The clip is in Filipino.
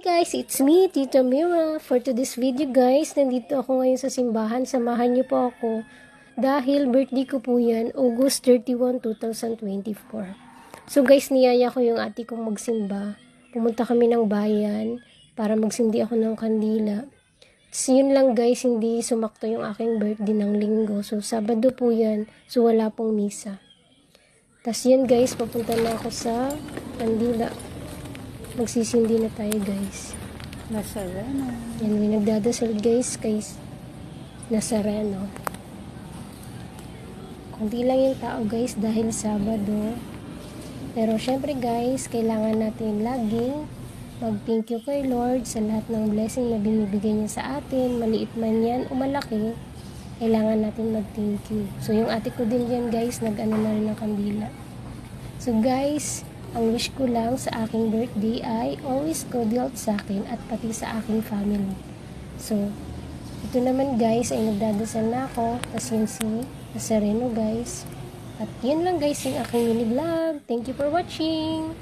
guys, it's me, Tita Mira. For today's video guys, nandito ako ngayon sa simbahan. Samahan niyo po ako dahil birthday ko po yan, August 31, 2024. So guys, niyaya ko yung ate kong magsimba. Pumunta kami ng bayan para magsindi ako ng kandila. So yun lang guys, hindi sumakto yung aking birthday ng linggo. So Sabado po yan, so wala pong misa. Tas yun guys, papunta na ako sa kandila. Magsisindi na tayo guys. Nazareno. Yan, may nagdadasal guys kay Nazareno. Kunti lang yung tao guys dahil Sabado. Pero syempre guys, kailangan natin laging mag-thank you kay Lord sa lahat ng blessing na binibigay niya sa atin. Maliit man yan o malaki, kailangan natin mag-thank you. So yung ate ko din yan guys, nag-ano na rin ng kandila. So guys, ang wish ko lang sa aking birthday ay always good health sa akin at pati sa aking family. So, ito naman guys ay nagdadasal na ako. Tapos yun si Nazareno guys. At yun lang guys yung aking mini vlog. Thank you for watching.